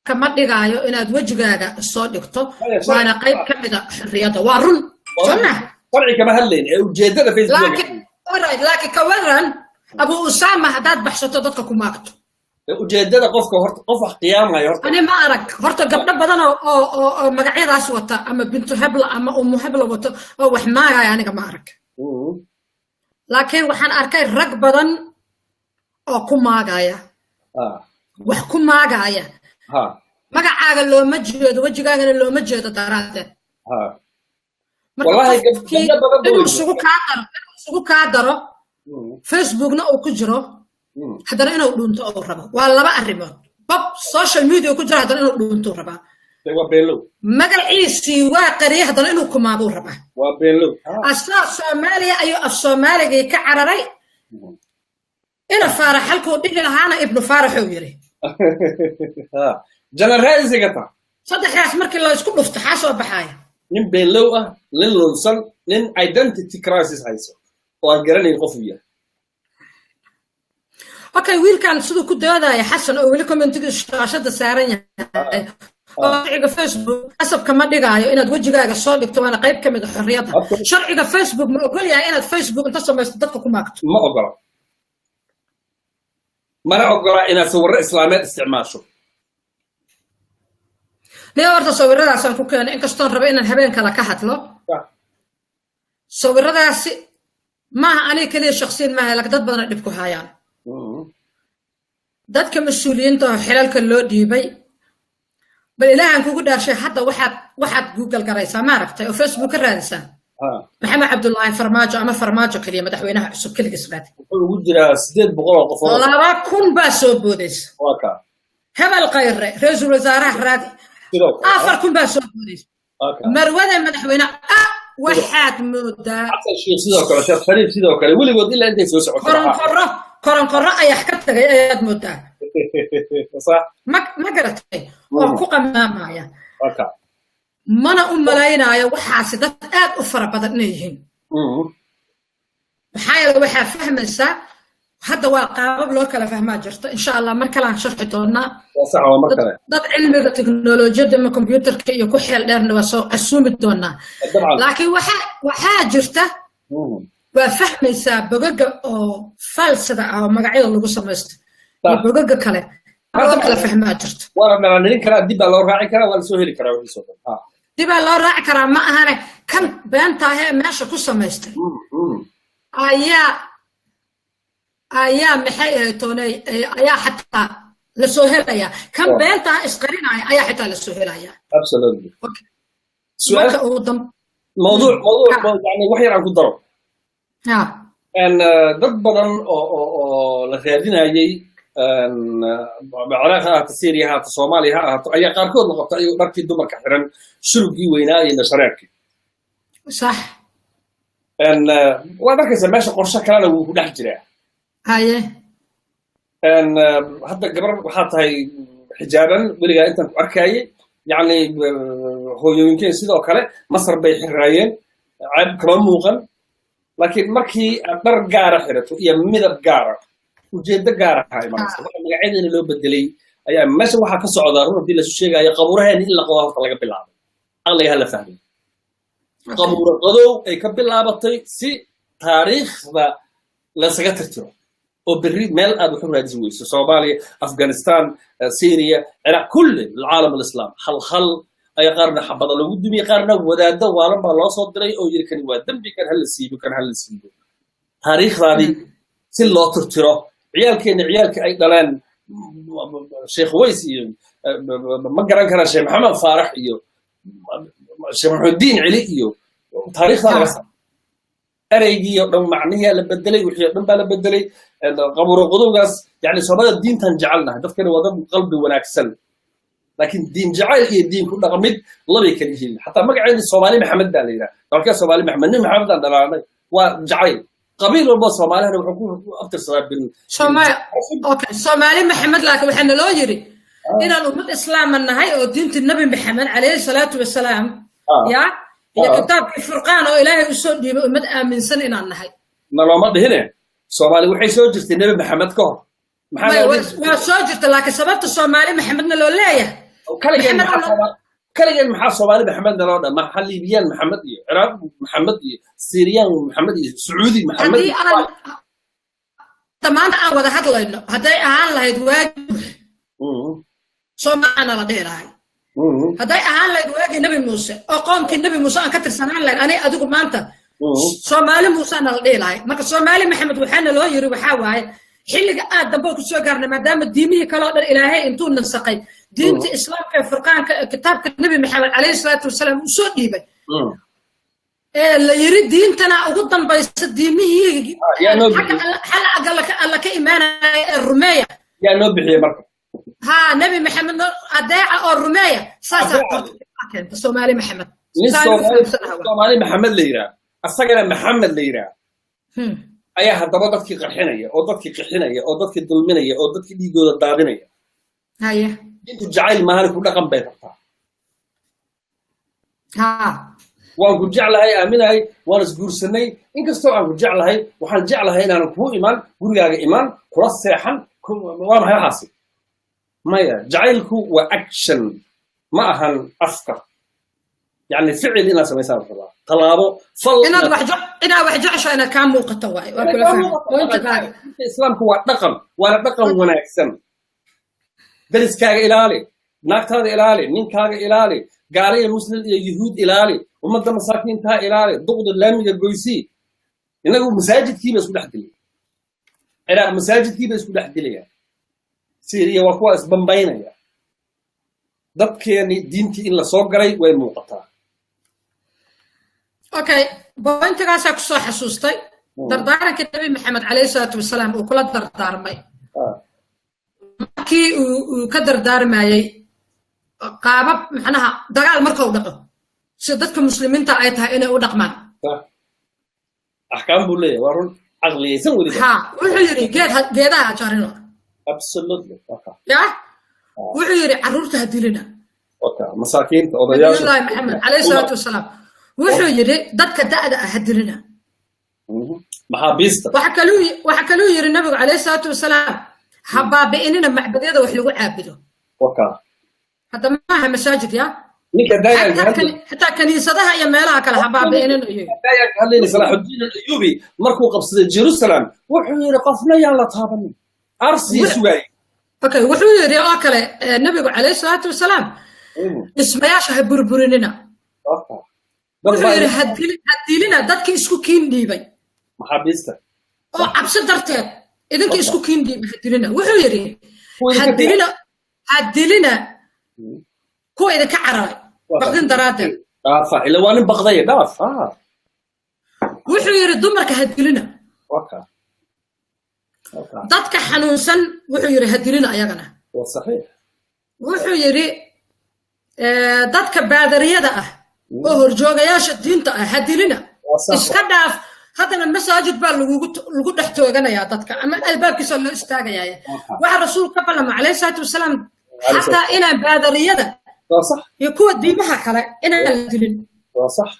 kama dhigaayo inaad wajigaaga soo dhigto waana qayb kamid ah xurriyada waa run sunna sharci kama hadleen ujeedada Facebook laakiin ka waran Abu Usama hadaad baxsato dadka ku maagto ujeedada qofka horta qof qiyaamayo horta ani ma arag horta gabdho badan oo magacyadaas wata ama bintu habla ama ummu habla wata oo wax maagaya aniga ma arag laakiin waxaan arkay rag badan oo ku maagaya wax ku maagaya magacaaga looma jeedo wajigaagana looma jeedo daraaddeed wallahi gabdho badan sugu kaa daro Facebookna uu ku jiro haddana inuu dhunto oo rabo waa laba arrimood bob social media ku jira haddana inuu dhunto raba waa beelo magaciisi waa qariix haddana inuu kumaado raba waa beelo asla Soomaaliya ayu af Soomaaliga ka cararay ina faarax halkuu dhigi lahaana ibnu faarax uu yiri generalizigata saddexdaas markii la isku dhufto xasoo baxaya nin beelo ah nin lunsan nin identity crisis hayso oo garanay qof wiya okay wiilkan sidoo ku doodaya Xasan oo wali commentiga shaashada saaran yahay sharciga Facebook asabka ma dhigaayo inaad wajigaaga soo dhigto waana qayb kamid ah xurriyada sharciga Facebook ma ogol yahay inaad Facebook inta samaysto dadka ku maagto ma ogola mana ogola inaad sawirro islaameed isticmaasho ليه ورد صورة عشان كوكان إنك استون ربعين الهبين كلا كهت له صورة عشان ما أنا كذا شخصين ما لك ضد بدنا نبكو هايان ضد كمسؤولين تو حلال كله ديبي بالله أنكو قد شيء حتى واحد جوجل قريسة ما عرفته وفيسبوك الرئيسة محمد عبد الله فرماجة أما فرماجة كلية مدحوينها حسب كل قسمات وجرا سديد بقول قفور والله ما كون باسو بوديس هبا القير رئيس الوزراء رادي آخر كون باسو بوديس مروة مدحوينها واحد مودة حتى الشيخ سيدوك ولا شيخ شريف سيدوك ولا ولي قد إلا أنت سوسع قرن قرة أي حكتك أي مودة صح ما قرأت وحقوق ما معي ما أنا ملايين يا وحاسدات أفر بدنيهم بحاجة وحى فهم السا هذا واقع قبل كلا فهم جرت إن شاء الله ما كلام شرح دونا ضد علم التكنولوجيا دم الكمبيوتر كي يكون حل لأنه أسوم دونا لكن وحى جرته وفهم السا بقى أو فلسفة أو مقعد اللي قصمست بقى كلا هذا كلا فهم جرت وأنا من كلا دي بالله راعي كلا ولا سهل كلا ولا سهل دي بالله راعي كلا ما أنا كم بنتها ماشى قصمست أيام محي توني أيا حتى للسهولة كم بنتها إسقرين أيا حتى للسهولة absolutely سؤال موضوع يعني وحي عن الضرب أن ضربنا لخيادين هاي بعلاقة سيريا هات الصومالي هات أي قاركود نقطة أي مركي دمر كحرن شرقي ويناي نشراركي صح أن وذاك زمان قرشة كلا ونحن جراه هاي أن حتى قبل حتى هاي حجابا ولقى أنت أركاي يعني هو يمكن سيدا وكله مصر بيحرين عاد كمان موغن لكن مركي أقدر جارة حرته هي مذب جارة وجد جارة هاي مصر قاعدين اللي بدلي أي ماشي واحد كسعودارون بدي للشيء جاي قبورها إلا قواه طلع باللعب الله يهلا فهمي قبور قدو أي قبل لعبتي سي تاريخ لا سقطته وبالريد مال أبو حمد الزويس الصومالي أفغانستان سوريا العراق كل العالم الإسلام حل أي قرن حبض الله ودمي قرن وذا دوالم الله صدري أو يركن ودم بكن هل السيب وكان هل السيب تاريخ هذه سلا ترتره عيالك أي دلان شيخ ويسي ما قرن كان شيخ محمد فارح إيو شيخ محمد الدين علي إيو تاريخ هذا أريجي يوم معنيه لبدلي وحيد بلا بدلي قبور قدومس يعني سبب الدين تنجعلنا هدف كانوا وضم قلبي وناكسل لكن الدين جعل الدين كله غمد الله بيكليه حتى ما قاعد الصومالي محمد دالينا قال كيف الصومالي محمد دالنا وجعل قبيل الصومالي هذا بحكم أكثر سبب صومالي أوكي الصومالي محمد لكن إحنا لو يري إن الأمة الإسلام النهاية ودين النبي محمد عليه الصلاة والسلام يا كتاب الفرقان وإلهي وسودي مد آمن سنة إن النهاية ما لو مد هنا الصومالي وحي سوجرت النبي محمد كه وسوجرت لكن سببت الصومالي محمد نلوليه كلا محل الصومالي محمد نلوله محل ليبيان محمد عراق محمد سوريان محمد سعودي محمد أنا تمام أنا وده هذا لأنه هذا أهان له يدواج صومالي أنا لديه هاي هذا أهان له يدواج النبي موسى أقام كالنبي موسى أنا كتر سنة لك أنا أدوك ما أنت صومالي موسى أنا لديه هاي ما كصومالي محمد وحنا لو يروي وحاوي حلقة دبوك سوغرنا ما دام الدينية كلا الإلهي أنتو نسقي دين الإسلام كفرقان كتاب النبي محمد عليه الصلاة والسلام سودي بي اللي يريد دين تنا أقدم بيس الدينية حلقة قال لك إيمان الرمية يا نبي يا مركب ها نبي محمد أداع الرمية ساسا الصومالي محمد الصومالي محمد ليرا الصقر محمد ليرا ayaa haddaba dadkii qarxinaya oo dadkii qixinaya oo dadkii dulminaya oo dadkii dhiigooda daadinaya haya intu jacayl maahan ku dhaqan bay rabtaa waan ku jeclahay aaminahay waan isguursanay inkastoo aan ku jeclahay waxaan jeclahay inaan kuu imaan gurigaaga imaan kula seexan waa maxay waxaasi maya jacaylku waa action ma ahan afka يعني فعل إنا سميسان الله طلابه فل إنا وحجة عشان أنا كان موقت واي وكل فهم وأنت قاعد الإسلام هو رقم وأنا رقم وناكسن درس كاج إلالي naagtaada ilaali ninkaaga ilaali gaaliya muslim iyo yuhuud ilaali ummadda masaakiintaa ilaali duqda laamiga goysii inagu masaajidkiiba isku dhex dilay ciraaq masaajidkiiba isku dhex dilaya Syria waa kuwa isbambaynaya dadkeeni diintii in la soo galay way muuqataa okay bointigaas ku soo xasuustay dardaaranka nabi maxamed calayhi salaatu wasalaam uu kula dardaarmay markii uu ka dardaarmayay qaabab macnaha dagaal marka uu dhaco si dadka muslimiinta ay tahay inay u dhaqmaan axkaam buu leeyahay waa run caqliyaysan weli ha wuxuu yiri geedaha jarino absolutely ya wuxuu yiri carruurta hadilina masaakiinta odayaasha nabi maxamed calayhi salaatu wasalaam wuxuu yiri dadka da'da ah hadilina maxaabiista waxa kaloo yiri nabiga calayhi salaatu wasalaam habaabi'inina macbadyada wax lagu caabudo هذا ما هي مساجد يا حتى كنيسة هي مالها كلها باب إنه قال لي صلاح الدين الأيوبي مركو قبص جيروسلم وحوير قفنا يلا طابني أرسي شوي أوكي وحوير أكل النبي عليه الصلاة والسلام اسمه يا شهب بربريننا وحوير هدي لنا دتك إسكو كين ديبي محبيسته أو عبسة درتين إذا كي إسكو كين ديبي هدي لنا وحوير هدي لنا كو إذا كعراي بقدين دراتين إلا وأنا بقضية داف وحو يري دمرك هدلنا dadka xanuunsan wuxuu yiri hadilina ayagana waa saxiix wuxuu yiri dadka baadariyada ah oo horjoogayaasha diinta ah hadilina iska dhaaf hadana masaajid baa lagu dhex tooganaya dadka ama albaabkiisa loo istaagaya waxa rasuulka ballama calayhi salaatu wasalaam حتى إنا بادرية صح يكون ديمها كلا إنا الدليل صح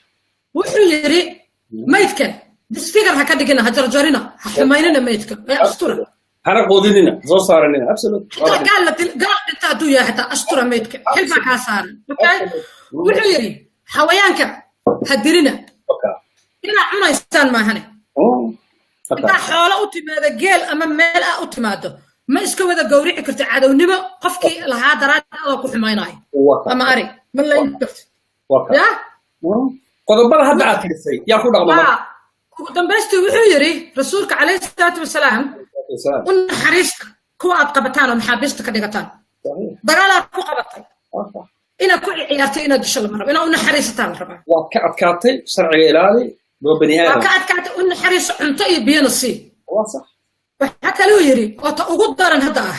وحيري ما يتكل دسفيجر هكذا جينا هجر جارنا حمايننا ما يتكل أسطورة أنا قوديننا زو صار لنا أبسلوت قال أنت دويا حتى أسطورة ما يتكل حلفا كاسار أوكي وحيري حويانك هدرنا أوكي إنا عنا إنسان ما هني إنت حاله أتماد جيل أمام مال أتماده ما إسكو هذا جوري كرت عادة ونبى قفكي لها درات أو كل حمايناي أما أري من لا ينكرت يا قدام هذا عتيسي يا خود أغلب قدام بس توحيري رسولك عليه الصلاة والسلام ون حريست كوا قبتان ومحابست كدقتان دقالة كوا قبتان إنا كل عيارتين دشل مرة إنا ون حريستان ربع وكأتكاتي شرع إلهي بني آدم وكأتكاتي ون حريس عنتي بين الصين واضح waxa kale uu yiri oo ugu daran hadda ah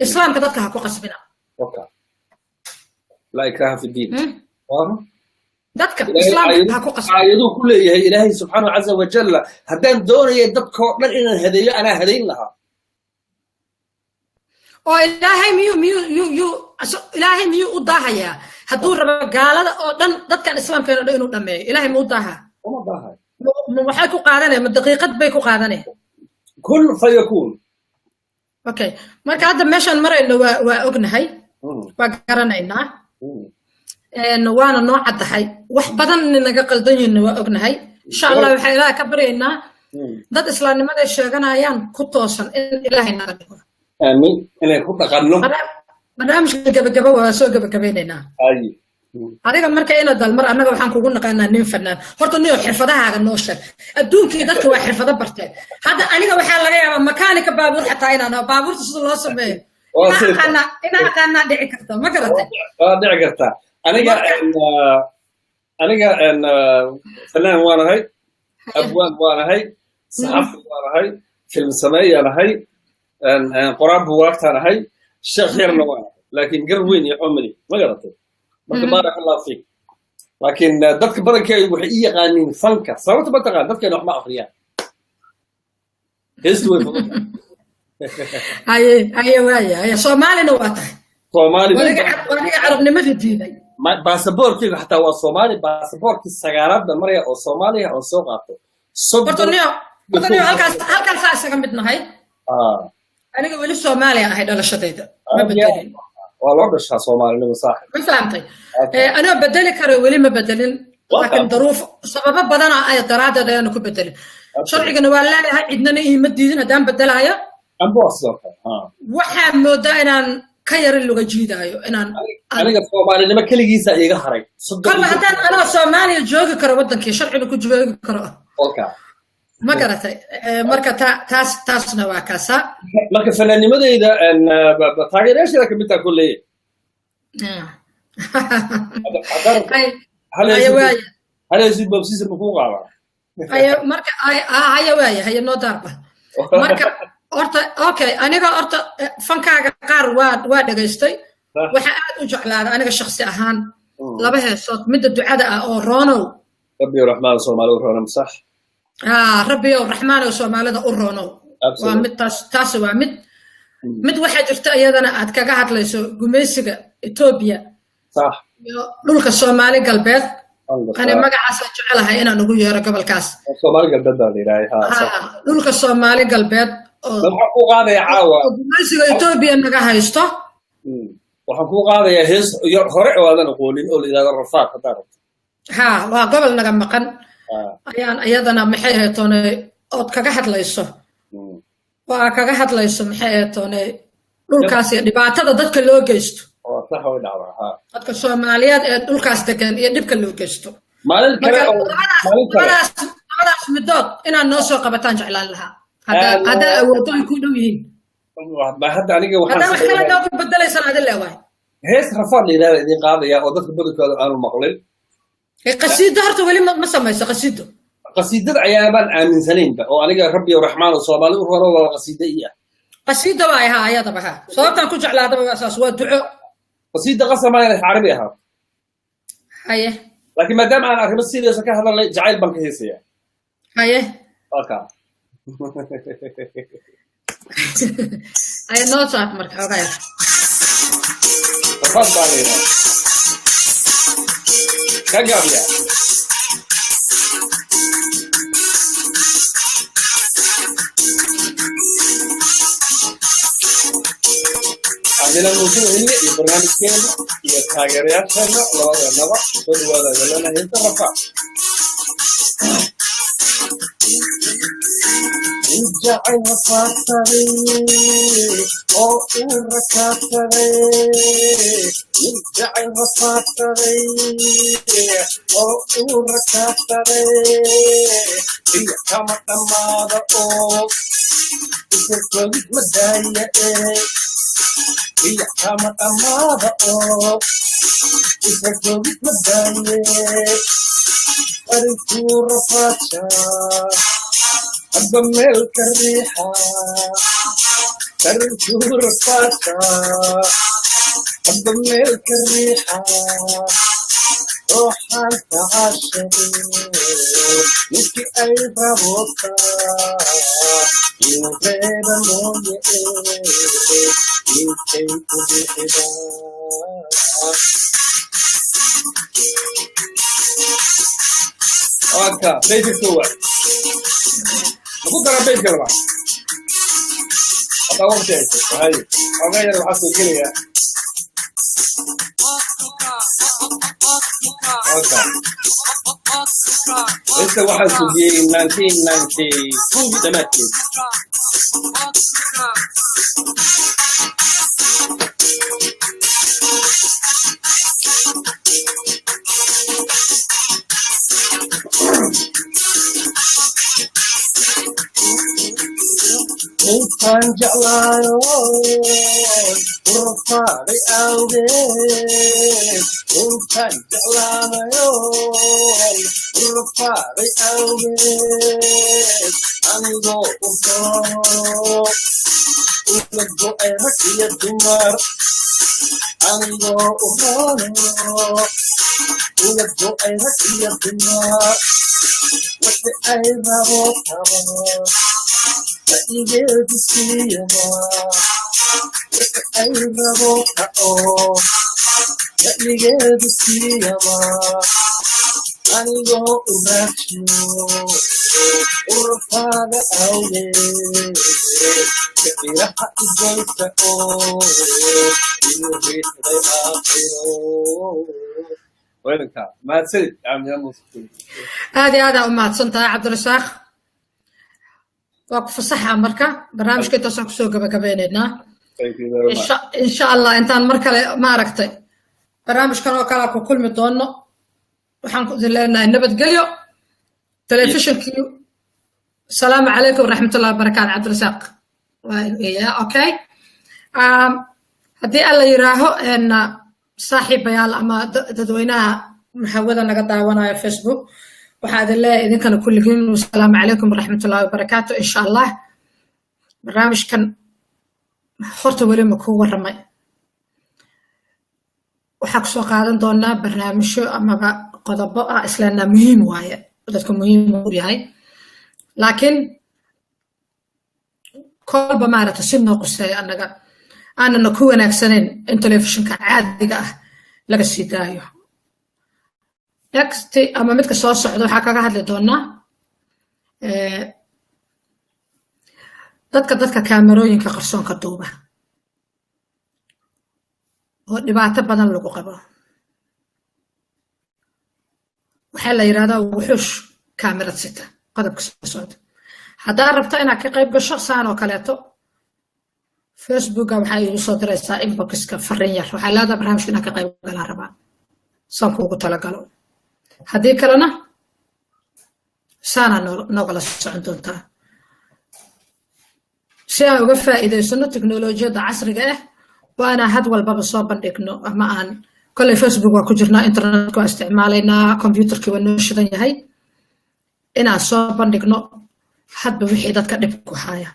islaamka dadka ha ku qasbina okay la ikraha fi diin dadka islaamka ha ku qasbina ayadu ku leeyahay ilaahay subhanahu azza wa jalla hadan doonaya dadka dhan inaan hadeeyo ana hadeyn laha oo ilaahay miyu u daahaya haduu rabo gaalada oo dhan dadkan islaamkeena inuu dhameeyo ilaahay ma u daaha uma daahay waxay ku qaadanay ma daqiiqad bay ku qaadanay كل فيكون اوكي marka hadda meeshan marayno waa ognahay waa garanaynaa waana noo cadahay wax badan naga qaldan yihiin waa ognahay insha Allah waxa ilaahay ka baryaynaa dad islaamnimada sheeganayaan ku toosan in ilaahay naga dhigo aamin inay ku dhaqanno barnaamijka gabagaba waa soo gabagabaynaynaa adiga marka ina dalmar annaga waxaan kugu naqaanaa nin fanaan horta niyo xirfadahaaga noo sheeg adduunkii dadka waa xirfado barteen hadda aniga waxaa laga yaabaa makaanika baabuur xataa inaan baabuurta sida loo sameeyo ina aqaanaa dhici karta ma garatay dhici karta aniga fanaan waanahay abwaan waanahay saxafi waanahay film sameeyanahay qoraan buwaagtaanahay sheekh yarna waanahay laakiin gar weyn iyo cumri ma garatay بارك الله فيك لكن دتك بدنك waxay ii yaqaaniin fanka sababta ma taqaan dadkeena wax ma akhriyaan isway ay Soomaalina waa tahay waliga arabnimada diiday baasaboorkiga xataa waa Soomaali baasaboorkii sagaalaad maraya oo Soomaaliya oo soo qaato Bartoniyo halkaas isaga mid nahay aniga wali Soomaaliya ahay dhalashadayda ma bedelin والله بس صومالي صاحب ما فهمتي انا بدلك ولي ما بدلين لكن ظروف سبب بدنا اي درادة انا كنت بدلين شرعنا ولا عندنا ايه مديدين هدان بدلايا ام بوصلك waxaa moodaa inaan كير اللغة جديدة أيوة أنا قف Soomaali لما كل جيسة إيجا هري كل هذا أنا Soomaali جوجي كرا ودن كي شرعي نكون جوجي كرا أوكي ما قرأت مركا تاس نواكاسا مركا فلاني ماذا إذا أن بتاعي إيش لكن بتاكل ليه هل يزيد بمسيس المفروض على أيوة مركا هي نو ضربة مركا أوكي أنا قرأت فنكا قار واد دقيستي وحقات وجعل هذا أنا شخصي أهان لبه صوت مد الدعاء أو رونو ربي الرحمن وصومالي ورونو صح ربي الرحمن وصومالي ده ورونو ومد تاس ومد واحد جرت أيضا أتكاعد ليسو جميسك إثيوبيا صح لولك الصومالي قلبت أنا ما قاعد أسجلها هنا نقول يا رجال كاس الصومالي قلبت ده لراي لولك الصومالي قلبت وحقوق هذا يعاون جميسك إثيوبيا نجاها يستا وحقوق هذا يهز هرع وهذا نقولين أولي هذا الرفاق هذا وقبل نجا مكان أيضا محيه توني أو كجحد ليسه وكجحد ليسه محيه توني لولكاس دبعت هذا ضد كله جست صح هو دعوة ضد الصوماليات لولكاس تكن يدب كله جستو ما الكلام هذا مدود إن الناس قبتان جعلان لها هذا وطن يكونوا يهين ما حد عليك هذا وحنا لو بدل يصير هذا اللي هو هيس رفض لي ذا اللي قاضي يا وضد بدك أنا المقلب قصيدة هرتو ولي ما سميسه قصيدة عيابان من سنين بقى وأنا ربي الرحمن وصومالي وروا قصيدة قصيدة وايها يا طبعا صوتنا كوج على هذا أساس ودعاء قصيدة قصة ما يعرف عربيها هيه لكن ما دام أنا أخي بس هذا اللي جعل بنك هيسية هيه أوكي هيه نوت صار مركب غير تفضل علينا كجابيا عندنا الموضوع هنا البرنامج كامل يتغيرات كاملة لا نوع كل ولا لنا هنا رفع جعل فاتري أو ركاتري جعل فاتري أو ركاتري هي كما تماذا أو تكون مداية هي كما تماذا أو تكون مداية أرجو رفاتشا أبمل كريحة أرجو رفاتشا أبمل كريحة روحا تعاشري يكي أي ربوطا يغير موية يكي كبيرا أوكا بيت السوى أقول ترى بيت كلمة أطور شيء هاي أغير الحصة الكلية أوكا لسه واحد سجين 1992 تمثل Insan jalayo, urfari auge. Insan jalayo, urfari auge. Ando ugo, ugo erakia dumar. Ando ugo, ugo erakia dumar. Wate ay rabo kamo. Let me get to see you more. Let me get to see you more. I go back to you. Or father away. Get me up to go to all. You wait for the after. وينك؟ ما تصير عم يموت. هذا أمات سنتا عبد الرزاق وقف الصحة مركا برنامج كي تصل سوق بكبيننا Thank you very much. إن شاء الله أنت مركلة ما ركتي برامج كانوا كلاك وكل مدونه وحنقول لنا النبت قليو تلفزيون كيو السلام عليكم ورحمة الله وبركاته عبد الرزاق يا أوكي هدي الله يراهو إن صاحب يال أما تدوينها محاولة نقطع وانا فيسبوك وهذا الله إذا كانوا كلهم والسلام عليكم ورحمة الله وبركاته إن شاء الله برنامج كان خرط ولي مكو ورمي وحكسو قادن دونا برنامج أما قضباء إسلامنا مهم وايد ودتكم مهم وياي لكن كل بمعنى تسمى قصة أنا نكون أكسنين إن تلفزيون كعادي لقى السيدايو next أما متك صار صعود وحكا هاد لدونا dadka kaamerooyinka qarsoonka duuba oo dhibaato badan lagu qabo waxa la yiraahdaa wuxuush kaamirad sita qodobka socda hadaa rabta inaad ka qayb gasho saan oo kaleeto Facebook waxa ay soo diraysaa inbox-ka fariin yar waxa la barnaamijka inaad ka qayb galaan rabaa saan kuugu talagalo hadii kalena saana nogala socon doontaa si aan uga faa'iideysano teknolojiyada casriga ah waana had walba soo bandhigno ama aan kale Facebook waa ku jirnaa internet ku isticmaalaynaa computerka waa noo shidan yahay inaan soo bandhigno hadba wixii dadka dhib ku haya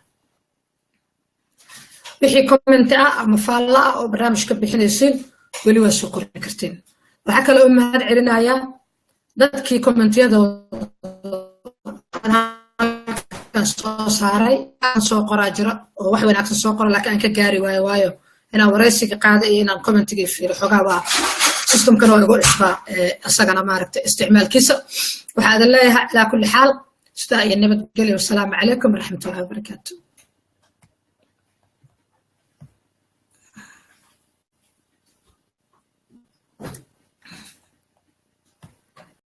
wixii comment ama faalla oo barnaamijka bixinaysiin wali waa soo qorin kartiin waxa kale oo mahad celinayaa dadkii commentiyada soo saaray aan soo qoraa jira oo wax wanaagsan soo qoro laakiin aan ka gaari waayo inaan wareysiga qaado iyo inaan commentiga fiiro xogaa waa systemkan oo igu cusbaa asagana maaragtay isticmaalkiisa waxaan leeyahay ala kulli xaal sida ay nabad gelyo salaam calaykum waraxmatullaahi wabarakaatuh